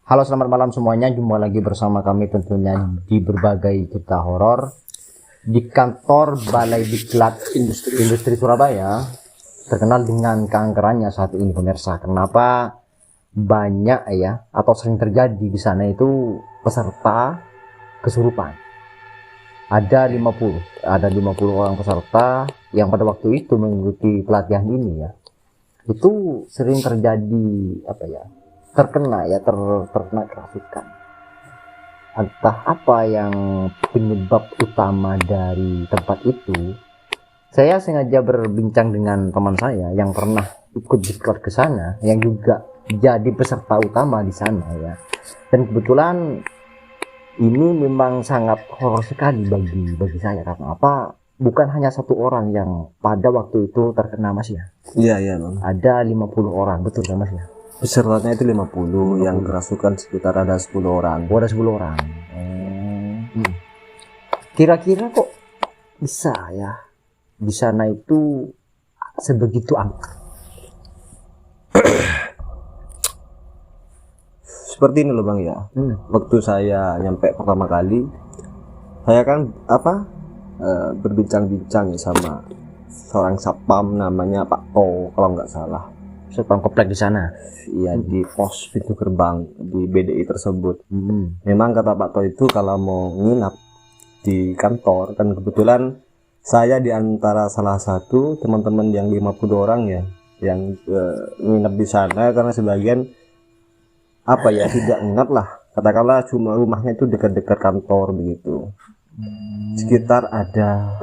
Halo, selamat malam semuanya. Jumpa lagi bersama kami tentunya di berbagai cerita horor di kantor Balai Diklat Industri Surabaya, terkenal dengan keangkerannya saat ini pemirsa. Kenapa banyak ya atau sering terjadi di sana itu peserta kesurupan? Ada 50 orang peserta yang pada waktu itu mengikuti pelatihan ini ya. Itu sering terjadi terkena kerasukan. Entah apa yang penyebab utama dari tempat itu. Saya sengaja berbincang dengan teman saya yang pernah ikut diklat ke sana, yang juga jadi peserta utama di sana ya. Dan kebetulan ini memang sangat horor sekali bagi saya. Karena apa? Bukan hanya satu orang yang pada waktu itu terkena, Mas ya. Iya Bang. Ada 50 orang, betul kan Mas ya? Pesertanya itu 50, yang kerasukan sekitar ada 10 orang. Oh, ada 10 orang. Kira-kira kok bisa ya di sana itu sebegitu angka? Seperti ini loh Bang ya. Waktu saya nyampe pertama kali, saya kan berbincang-bincang sama seorang satpam namanya Pak To kalau nggak salah. Satpam komplek di sana. Iya, di pos pintu gerbang di BDI tersebut. Memang kata Pak To itu kalau mau nginap di kantor, kan kebetulan saya di antara salah satu teman-teman yang 50 orang ya yang nginap di sana, karena sebagian tidak nginap lah, katakanlah cuma rumahnya itu dekat-dekat kantor begitu. Sekitar ada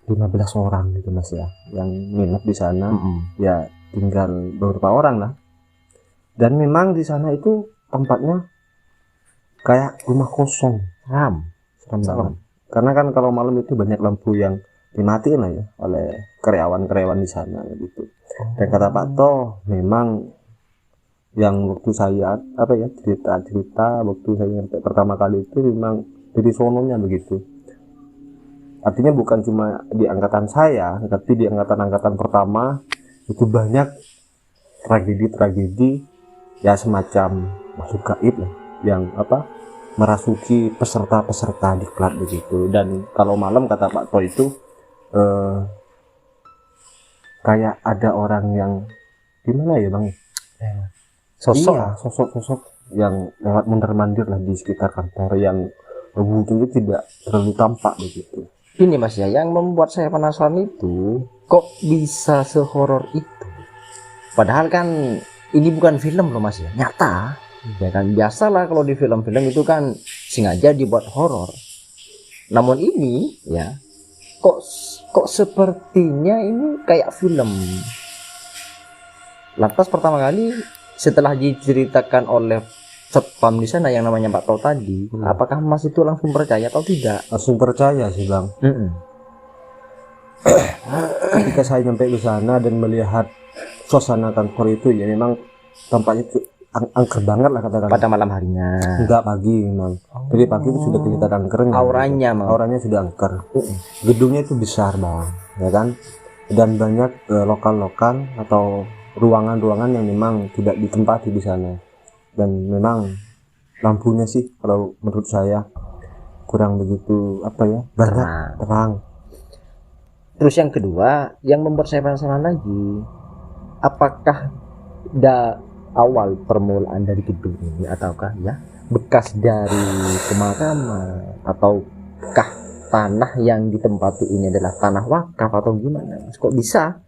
15 orang gitu Mas ya yang nginap di sana. Ya tinggal beberapa orang lah. Dan memang di sana itu tempatnya kayak rumah kosong, seram banget. Karena kan kalau malam itu banyak lampu yang dimatiin lah ya oleh karyawan di sana gitu. Dan kata Pak To, memang yang waktu saya cerita waktu saya sampai pertama kali itu memang dari sononya begitu. Artinya bukan cuma di angkatan saya, tapi di angkatan pertama itu banyak tragedi ya, semacam makhluk gaib ya, yang merasuki peserta diklat begitu. Dan kalau malam kata Pak To itu kayak ada orang yang gimana ya Bang, sosok yang lewat mondar-mandir lah di sekitar kantor, yang wujudnya tidak terlalu tampak begitu. Ini Mas ya, yang membuat saya penasaran itu kok bisa sehoror itu. Padahal kan ini bukan film loh Mas ya, nyata. Ya kan, biasalah kalau di film-film itu kan sengaja dibuat horor. Namun ini ya kok sepertinya ini kayak film. Lantas pertama kali setelah diceritakan oleh satpam di sana yang namanya Pak To tadi, apakah Mas itu langsung percaya atau tidak? Langsung percaya sih Bang. Ketika saya nyampe ke sana dan melihat suasana kantor itu, ya memang tampaknya itu angker banget lah katakan. Pada malam harinya? Enggak, pagi memang. Jadi pagi itu sudah kelihatan angkernya. Auranya sudah angker. Gedungnya itu besar Bang, ya kan? Dan banyak lokal atau ruangan-ruangan yang memang tidak ditempati di sana. Dan memang lampunya sih kalau menurut saya kurang begitu banyak terang. Terus yang kedua yang membuat saya penasaran lagi, apakah awal permulaan dari gedung ini ataukah ya bekas dari pemakaman, ataukah tanah yang ditempati ini adalah tanah wakaf atau gimana? Kok bisa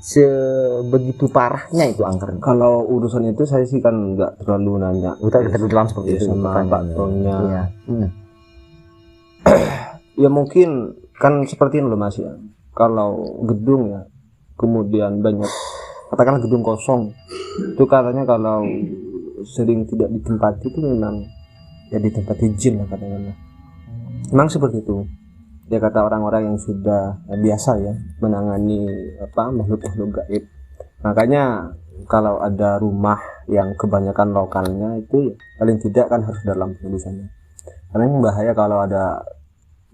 sebegitu parahnya itu angker? Kalau urusan itu saya sih kan nggak terlalu nanya. Terlalu dalam seperti itu sama Pak To-nya. Iya. Ya mungkin kan seperti ini loh Mas ya. Kalau gedung ya, kemudian banyak katakanlah gedung kosong, itu katanya kalau sering tidak ditempati itu memang ya ditempati jin lah katakanlah. Memang seperti itu. Ya kata orang-orang yang sudah biasa ya menangani makhluk-makhluk gaib. Makanya kalau ada rumah yang kebanyakan lokalnya itu ya, paling tidak kan harus ada lampu di sana. Karena yang bahaya kalau ada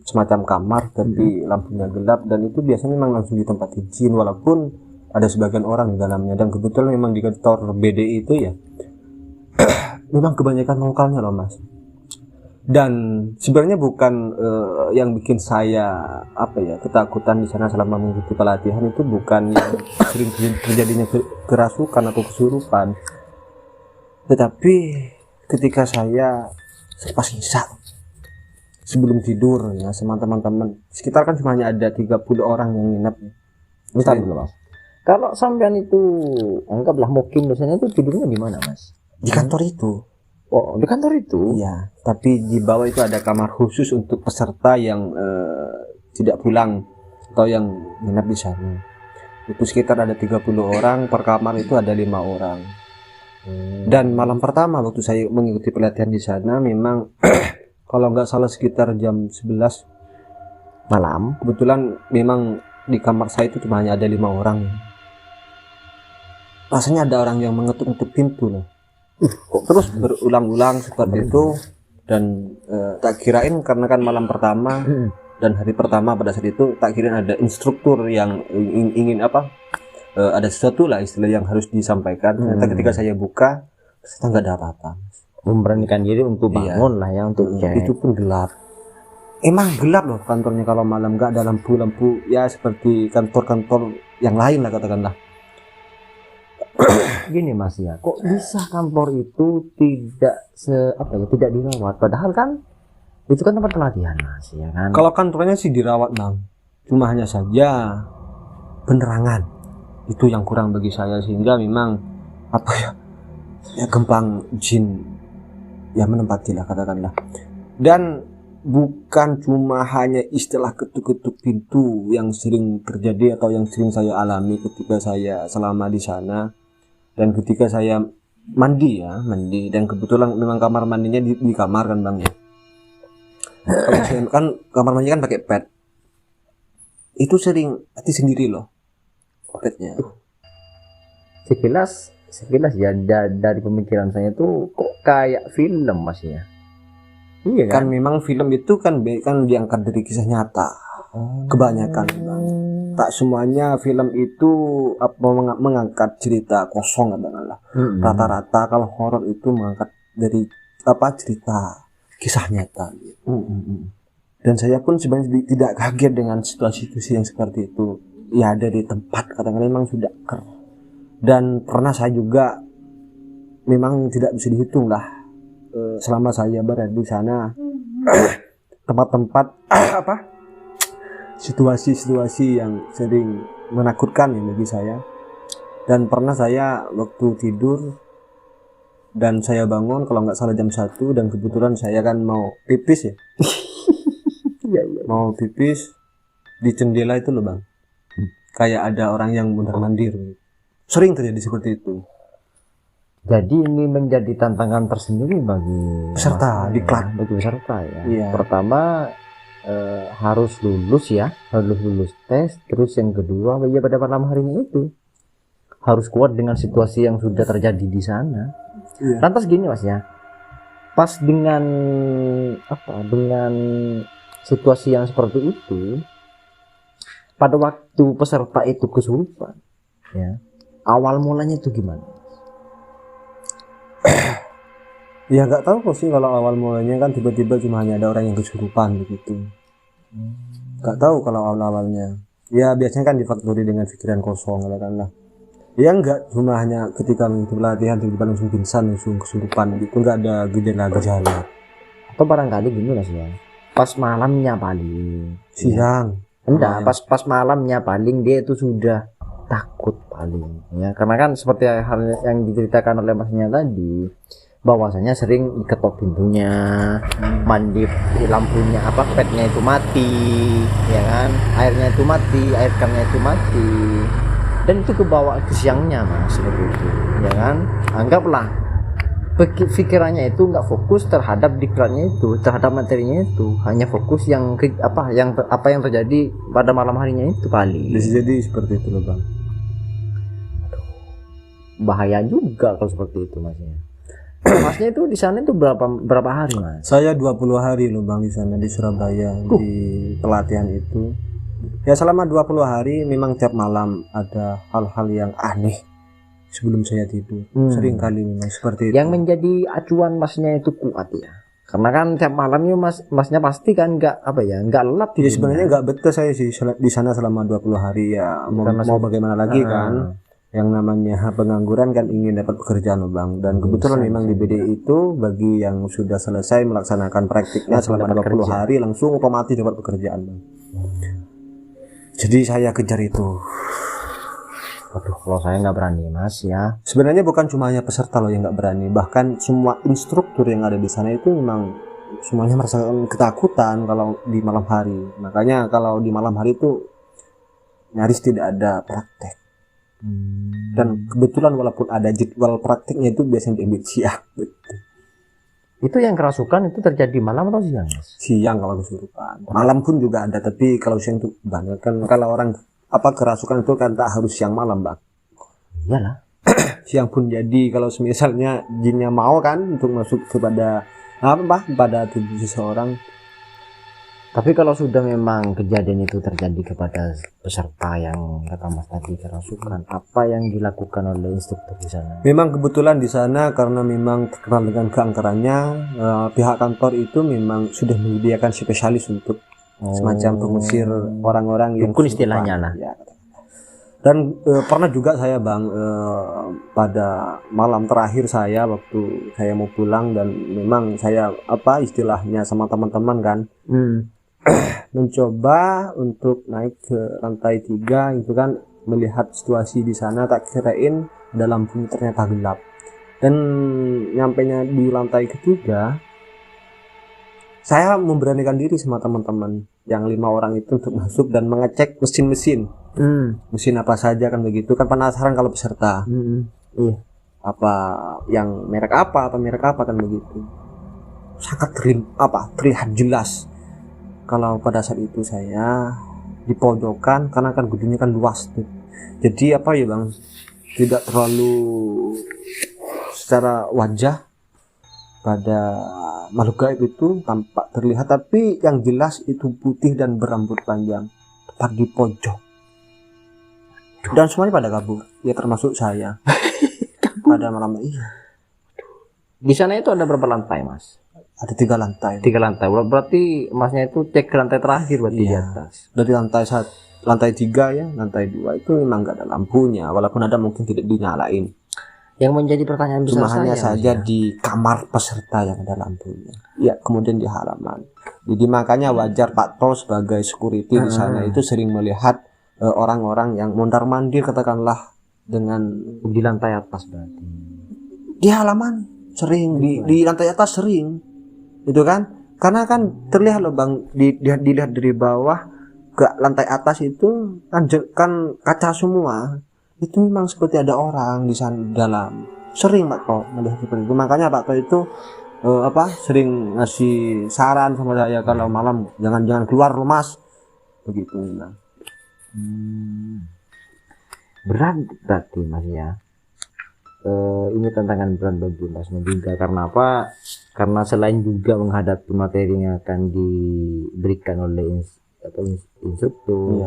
semacam kamar tapi lampunya gelap, dan itu biasanya memang langsung ditempati jin, walaupun ada sebagian orang di dalamnya. Dan kebetulan memang di kantor BDI itu ya memang kebanyakan lokalnya loh mas. Dan sebenarnya bukan yang bikin saya ketakutan di sana selama mengikuti pelatihan itu bukan yang sering terjadinya kerasukan atau kesurupan, tetapi ketika saya pas isya sebelum tidur ya sama teman-teman sekitar, kan cuma hanya ada 30 orang yang nginep. Bentar dulu mas, kalau sampean itu anggaplah mukim biasanya itu tidurnya di mana mas? Di kantor itu. Oh, di kantor itu? Iya, tapi di bawah itu ada kamar khusus untuk peserta yang tidak pulang atau yang nginep di sana. Itu sekitar ada 30 orang, per kamar itu ada 5 orang. Dan malam pertama waktu saya mengikuti pelatihan di sana memang kalau nggak salah sekitar jam 11 malam, kebetulan memang di kamar saya itu cuma hanya ada 5 orang. Rasanya ada orang yang mengetuk-ngetuk pintu loh. Kok terus berulang-ulang seperti itu. Dan tak kirain karena kan malam pertama dan hari pertama pada saat itu tak kirain ada instruktur yang ingin ada sesuatu lah istilah yang harus disampaikan. Ternyata ketika saya buka ternyata nggak ada apa-apa. Memberanikan diri untuk bangun lah ya, untuk cek. Itu pun gelap. Emang gelap loh kantornya kalau malam, nggak ada lampu-lampu ya seperti kantor-kantor yang lain lah katakanlah. Gini mas ya, kok bisa kantor itu tidak tidak dirawat, padahal kan itu kan tempat pelatihan mas ya kan. Kalau kantornya sih dirawat bang, cuma hanya saja penerangan itu yang kurang bagi saya, sehingga memang gampang jin ya menempati lah katakanlah. Dan bukan cuma hanya istilah ketuk-ketuk pintu yang sering terjadi atau yang sering saya alami ketika saya selama di sana. Dan ketika saya mandi dan kebetulan memang kamar mandinya di kamar kan bang ya. Kalau saya kan kamar mandinya kan pakai pet, itu sering hati sendiri loh petnya. Sekilas ya dari pemikiran saya itu kok kayak film mas ya. Iya kan memang film itu kan diangkat dari kisah nyata. Kebanyakan bang. Tak semuanya film itu mengangkat cerita kosong katakanlah. Rata-rata kalau horor itu mengangkat dari cerita kisah nyata gitu. Dan saya pun sebenarnya tidak kaget dengan situasi-situasi yang seperti itu. Ya ada di tempat katakanlah memang sudah ker. Dan pernah saya juga memang tidak bisa dihitung lah selama saya berada di sana tempat-tempat situasi-situasi yang sering menakutkan ya bagi saya. Dan pernah saya waktu tidur dan saya bangun kalau nggak salah jam 1 dan kebetulan saya kan mau pipis ya. Mau pipis di jendela itu loh bang, kayak ada orang yang mondar-mandir. Sering terjadi seperti itu. Jadi ini menjadi tantangan tersendiri bagi peserta diklat, bagi peserta ya. Iya. Pertama harus lulus tes, terus yang kedua ya pada malam harinya itu harus kuat dengan situasi yang sudah terjadi di sana. Iya. Lantas gini mas ya, pas dengan situasi yang seperti itu, pada waktu peserta itu kesurupan ya, awal mulanya itu gimana? Ya nggak tahu kok sih kalau awal mulanya kan tiba-tiba cuma hanya ada orang yang kesurupan begitu. Nggak tahu kalau awal-awalnya. Ya biasanya kan difaktori dengan pikiran kosong katakanlah. Ya nggak cuma hanya ketika mengikuti pelatihan tiba-tiba langsung pingsan, langsung kesurupan gitu, nggak ada gejala-gejala. Atau barangkali gini lah ya, pas malamnya paling siang. Enggak, pas malamnya paling dia itu sudah takut paling ya, karena kan seperti hal yang diceritakan oleh masnya tadi, bahwasanya sering diketok pintunya, mandi lampunya petnya itu mati ya kan, airnya itu mati, air kerannya itu mati, dan itu kebawa ke siangnya mas seperti itu ya kan. Anggaplah pikirannya itu nggak fokus terhadap diklatnya itu, terhadap materinya itu, hanya fokus yang apa yang terjadi pada malam harinya itu paling. Bisa jadi seperti itu loh bang. Bahaya juga kalau seperti itu masnya. Masnya itu di sana itu berapa hari mas? Saya 20 hari loh bang di sana di Surabaya di pelatihan itu. Ya selama 20 hari memang tiap malam ada hal-hal yang aneh sebelum saya tidur. Sering kali memang seperti itu. Yang menjadi acuan masnya itu kuat ya. Karena kan tiap malamnya masnya pasti kan nggak lelap Ya sebenarnya nggak betah saya sih di sana selama 20 hari ya. Mau bagaimana lagi kan? Yang namanya pengangguran kan ingin dapat pekerjaan loh Bang. Dan kebetulan memang di BDI itu bagi yang sudah selesai melaksanakan praktiknya selama 20 hari langsung otomatis dapat pekerjaan Bang. Jadi saya kejar itu. Waduh, kalau saya nggak berani Mas ya. Sebenarnya bukan cuma hanya peserta loh yang nggak berani, bahkan semua instruktur yang ada di sana itu memang semuanya merasakan ketakutan kalau di malam hari. Makanya kalau di malam hari itu nyaris tidak ada praktek. Dan kebetulan walaupun ada jadwal praktiknya itu biasanya diambil siang. Itu yang kerasukan itu terjadi malam atau siang Mas? Siang kalau kesurupan. Malam pun juga ada, tapi kalau siang itu banyak kan. Kalau orang kerasukan itu kan tak harus siang malam Bang. Iyalah. Siang pun jadi kalau misalnya jinnya mau kan untuk masuk kepada pada tubuh seseorang. Tapi kalau sudah memang kejadian itu terjadi kepada peserta yang kata Mas tadi kerasukan, apa yang dilakukan oleh instruktur di sana? Memang kebetulan di sana karena memang terkenal dengan keangkerannya, pihak kantor itu memang sudah menyediakan spesialis untuk semacam pengusir orang-orang yang dukun istilahnya lah. Ya. Dan pernah juga saya Bang pada malam terakhir saya waktu saya mau pulang dan memang saya istilahnya sama teman-teman kan mencoba untuk naik ke lantai 3 itu kan, melihat situasi di sana tak kirain ada lampunya ternyata gelap. Dan nyampainya di lantai ketiga saya memberanikan diri sama teman-teman yang 5 orang itu untuk masuk dan mengecek mesin-mesin. Mesin apa saja kan begitu kan, penasaran kalau peserta. Apa yang merek apa kan begitu. Sangat terlihat jelas kalau pada saat itu saya di pojokan karena kan gedungnya kan luas. Jadi Bang, tidak terlalu secara wajah pada makhluk gaib itu tampak terlihat, tapi yang jelas itu putih dan berambut panjang tepat di pojok. Dan semuanya pada kabur, ya termasuk saya. Pada malam iya. Di sana itu ada berapa lantai Mas? Ada 3 lantai. 3 lantai. Berarti Masnya itu cek ke lantai terakhir berarti di atas. Dari lantai 3 ya, lantai 2 itu memang nggak ada lampunya, walaupun ada mungkin tidak dinyalain. Yang menjadi pertanyaan besar cuma hanya saja ya, di kamar peserta yang ada lampunya. Ya, kemudian di halaman. Jadi makanya wajar Pak To sebagai security di sana itu sering melihat orang-orang yang mondar-mandir katakanlah dengan di lantai atas berarti. Di halaman sering, di lantai atas sering. Itu kan? Karena kan terlihat loh Bang, dilihat dari bawah ke lantai atas itu kan kaca semua. Itu memang seperti ada orang di sana dalam. Sering Pak To melihat seperti itu. Makanya Pak To itu sering ngasih saran sama saya kalau malam jangan keluar loh Mas. Begitu memang. Berat berarti Mas ya. Ini tantangan berat bagi Masnya juga. Karena apa? Karena selain juga menghadapi materi yang akan diberikan oleh instruktur,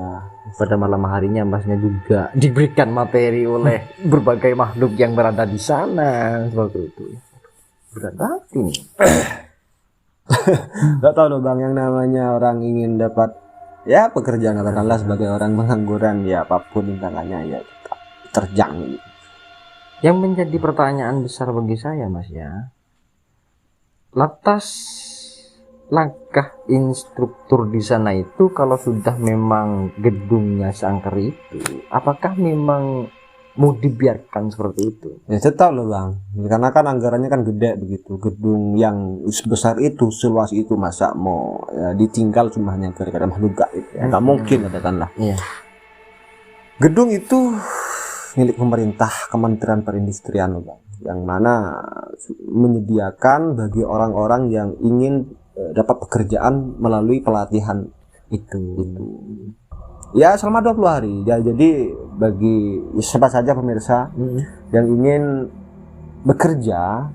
pada malam harinya Masnya juga diberikan materi oleh berbagai makhluk yang berada di sana seperti itu. Berat banget ini. Gak tahu loh Bang, yang namanya orang ingin dapat pekerjaan katakanlah sebagai orang pengangguran, ya apapun rintangannya ya tetap terjang. Yang menjadi pertanyaan besar bagi saya Mas ya, lantas langkah instruktur di sana itu kalau sudah memang gedungnya seangker itu, apakah memang mau dibiarkan seperti itu? Ya tetap loh Bang, karena kan anggarannya kan gede begitu. Gedung yang sebesar itu, seluas itu, masa mau ditinggal cuma hanya gara-gara makhluk gaib ya? Nggak mungkin katakanlah. Gedung itu milik pemerintah, Kementerian Perindustrian loh Bang, yang mana menyediakan bagi orang-orang yang ingin dapat pekerjaan melalui pelatihan itu. Ya selama 20 hari. Ya, jadi bagi siapa saja pemirsa yang ingin bekerja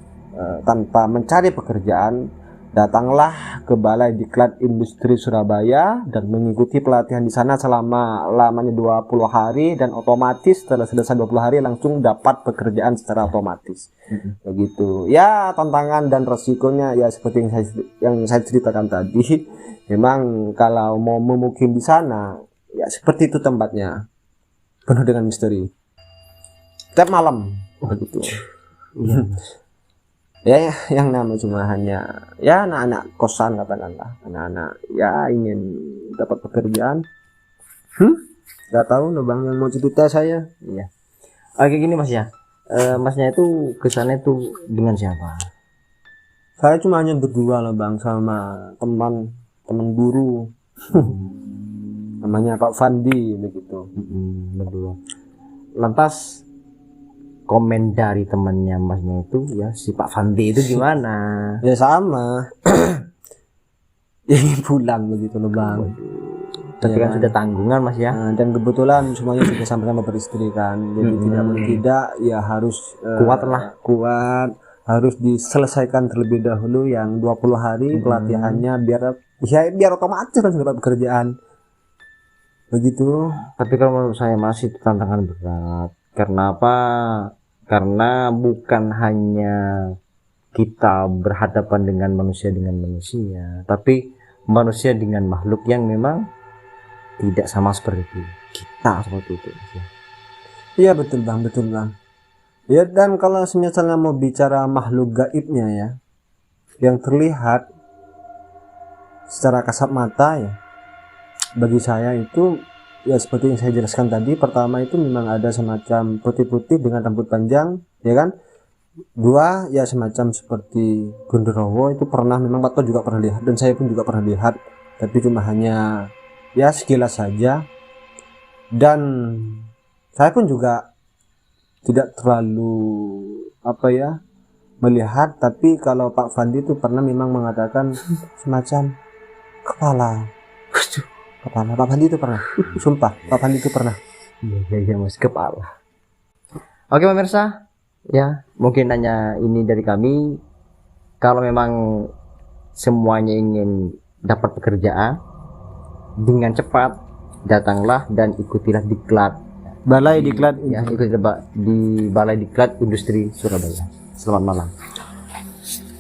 tanpa mencari pekerjaan, datanglah ke Balai Diklat Industri Surabaya dan mengikuti pelatihan di sana selama lamanya 20 hari, dan otomatis setelah selesai 20 hari langsung dapat pekerjaan secara otomatis. Begitu. Ya, tantangan dan resikonya ya seperti yang saya ceritakan tadi. Memang kalau mau memukim di sana ya seperti itu tempatnya. Penuh dengan misteri. Tiap malam begitu. Ya, yang namanya cuma hanya ya anak-anak kosan katakanlah, anak-anak ya ingin dapat pekerjaan. Nggak tahu loh bang yang mau cerita saya. Iya. Oke gini mas ya, masnya itu kesannya itu dengan siapa? Saya cuma hanya berdua loh bang sama teman guru. Namanya Pak Fandi begitu. Berdua. Lantas komen dari temannya masnya itu ya si Pak Fandi itu gimana? Ya sama. Ingin pulang begitu loh bang. Tapi kan sudah tanggungan mas ya. Nah, dan kebetulan semuanya sudah sama-sama beristri kan. Jadi tidak ya harus Kuat lah. Kuat. Harus diselesaikan terlebih dahulu yang 20 hari pelatihannya biar otomatis langsung dapat pekerjaan. Begitu. Tapi kalau menurut saya masih itu tantangan berat. Karena apa? Karena bukan hanya kita berhadapan dengan manusia, tapi manusia dengan makhluk yang memang tidak sama seperti kita seperti itu. Iya betul bang. Ya, dan kalau misalnya mau bicara makhluk gaibnya ya, yang terlihat secara kasat mata ya, bagi saya itu ya seperti yang saya jelaskan tadi. Pertama itu memang ada semacam putih-putih dengan rambut panjang, ya kan. Dua ya semacam seperti Gondorowo, itu pernah memang Pak Toh juga pernah lihat dan saya pun juga pernah lihat, tapi cuma hanya ya sekilas saja. Dan saya pun juga tidak terlalu melihat, tapi kalau Pak Fandi itu pernah memang mengatakan semacam kepala Pak Fandi itu pernah. Sumpah Pak Fandi itu pernah. Iya mas, kepala. Oke pemirsa, ya mungkin hanya ini dari kami. Kalau memang semuanya ingin dapat pekerjaan dengan cepat, datanglah dan ikutilah diklat Balai Diklat ya, ikutilah di Balai Diklat Industri Surabaya. Selamat malam.